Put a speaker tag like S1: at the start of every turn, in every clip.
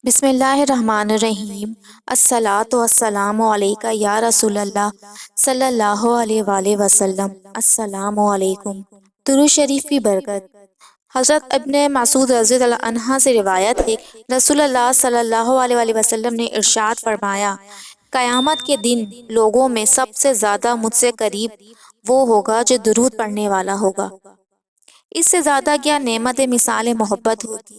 S1: بسم اللہ الرحمن الرحیم۔ الصلاۃ والسلام علیکہ یا رسول اللہ صلی اللہ علیہ وآلہ وسلم۔ السلام علیکم۔ درود شریف کی برکت۔ حضرت ابن مسعود رضی اللہ عنہ سے روایت ہے، رسول اللہ صلی اللہ علیہ وآلہ وسلم نے ارشاد فرمایا، قیامت کے دن لوگوں میں سب سے زیادہ مجھ سے قریب وہ ہوگا جو درود پڑھنے والا ہوگا۔ اس سے زیادہ کیا نعمت مثال محبت ہوگی،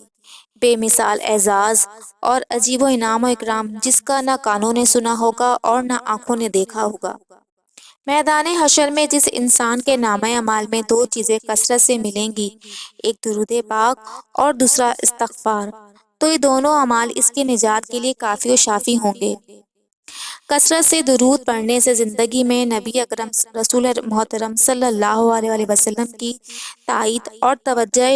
S1: بے مثال اعزاز اور عجیب و انعام و اکرام جس کا نہ کانوں نے سنا ہوگا اور نہ آنکھوں نے دیکھا ہوگا۔ میدان حشر میں جس انسان کے نامہ اعمال میں دو چیزیں کثرت سے ملیں گی، ایک درود پاک اور دوسرا استغفار، تو یہ دونوں اعمال اس کی نجات کے لیے کافی و شافی ہوں گے۔ کثرت سے درود پڑھنے سے زندگی میں نبی اکرم رسول محترم صلی اللہ علیہ وآلہ وسلم کی تائید اور توجہ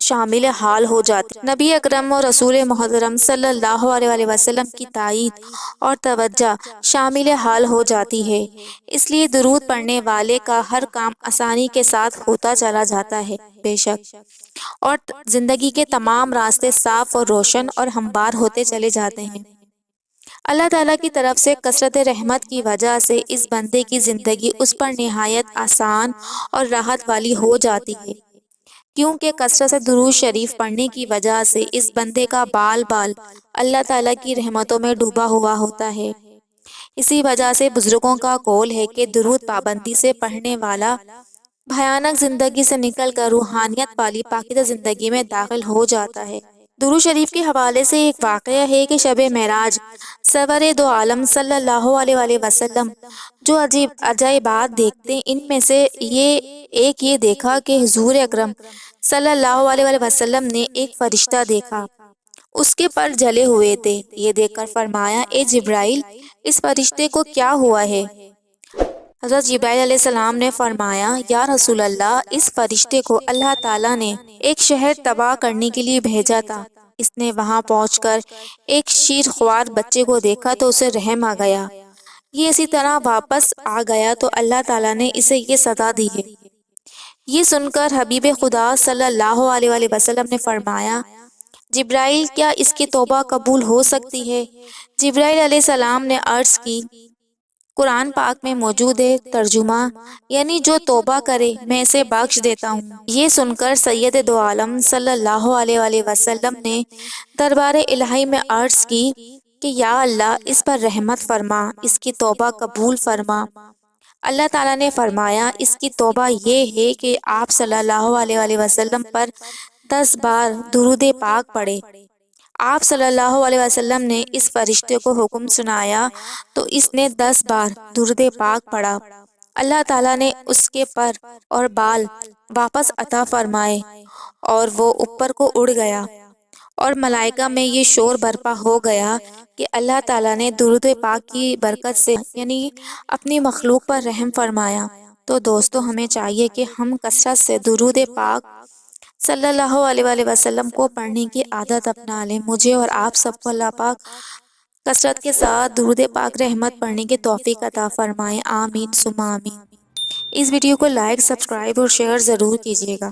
S1: شامل حال ہو جاتی۔ نبی اکرم و رسول محترم صلی اللہ علیہ وآلہ وسلم کی تائید اور توجہ شامل حال ہو جاتی ہے، اس لیے درود پڑھنے والے کا ہر کام آسانی کے ساتھ ہوتا چلا جاتا ہے، بے شک، اور زندگی کے تمام راستے صاف اور روشن اور ہموار ہوتے چلے جاتے ہیں۔ اللہ تعالیٰ کی طرف سے کثرت رحمت کی وجہ سے اس بندے کی زندگی اس پر نہایت آسان اور راحت والی ہو جاتی ہے، کیونکہ کثرت سے درود شریف پڑھنے کی وجہ سے اس بندے کا بال بال اللہ تعالیٰ کی رحمتوں میں ڈوبا ہوا ہوتا ہے۔ اسی وجہ سے بزرگوں کا قول ہے کہ درود پابندی سے پڑھنے والا بھیانک زندگی سے نکل کر روحانیت والی پاکیزہ زندگی میں داخل ہو جاتا ہے۔ درود شریف کے حوالے سے ایک واقعہ ہے کہ شب معراج سرور دو عالم صلی اللہ علیہ وآلہ وسلم جو عجائبات دیکھتے، ان میں سے ایک یہ دیکھا کہ حضور اکرم صلی اللہ علیہ وآلہ وسلم نے ایک فرشتہ دیکھا، اس کے پر جلے ہوئے تھے۔ یہ دیکھ کر فرمایا، اے جبرائیل، اس فرشتے کو کیا ہوا ہے؟ حضرت جبرائیل علیہ السلام نے فرمایا، یا رسول اللہ، اس فرشتے کو اللہ تعالیٰ نے ایک شہر تباہ کرنے کے لیے بھیجا تھا۔ اس نے وہاں پہنچ کر ایک شیر خوار بچے کو دیکھا تو اسے رحم آ گیا۔ یہ اسی طرح واپس آ گیا تو اللہ تعالیٰ نے اسے یہ سزا دی ہے۔ یہ سن کر حبیب خدا صلی اللہ علیہ وآلہ وسلم نے فرمایا، جبرائیل، کیا اس کی توبہ قبول ہو سکتی ہے؟ جبرائیل علیہ السلام نے عرض کی، قرآن پاک میں موجود ہے، ترجمہ یعنی جو توبہ کرے میں اسے بخش دیتا ہوں۔ یہ سن کر سید دو عالم صلی اللہ علیہ وآلہ وسلم نے دربار الہی میں عرض کی کہ یا اللہ، اس پر رحمت فرما، اس کی توبہ قبول فرما۔ اللہ تعالیٰ نے فرمایا، اس کی توبہ یہ ہے کہ آپ صلی اللہ علیہ وآلہ وسلم پر 10 بار درود پاک پڑھے۔ آپ صلی اللہ علیہ وسلم نے اس فرشتے کو حکم سنایا تو اس نے 10 بار درود پاک پڑھا۔ اللہ تعالیٰ نے اس کے پر اور بال واپس عطا فرمائے اور وہ اوپر کو اڑ گیا، اور ملائکہ میں یہ شور برپا ہو گیا کہ اللہ تعالیٰ نے درود پاک کی برکت سے یعنی اپنی مخلوق پر رحم فرمایا۔ تو دوستو، ہمیں چاہیے کہ ہم کثرت سے درود پاک صلی اللہ علیہ وآلہ وسلم کو پڑھنے کی عادت اپنا لیں۔ مجھے اور آپ سب کو اللہ پاک کثرت کے ساتھ درود پاک رحمت پڑھنے کی توفیق عطا فرمائے، آمین ثم آمین۔ اس ویڈیو کو لائک، سبسکرائب اور شیئر ضرور کیجیے گا۔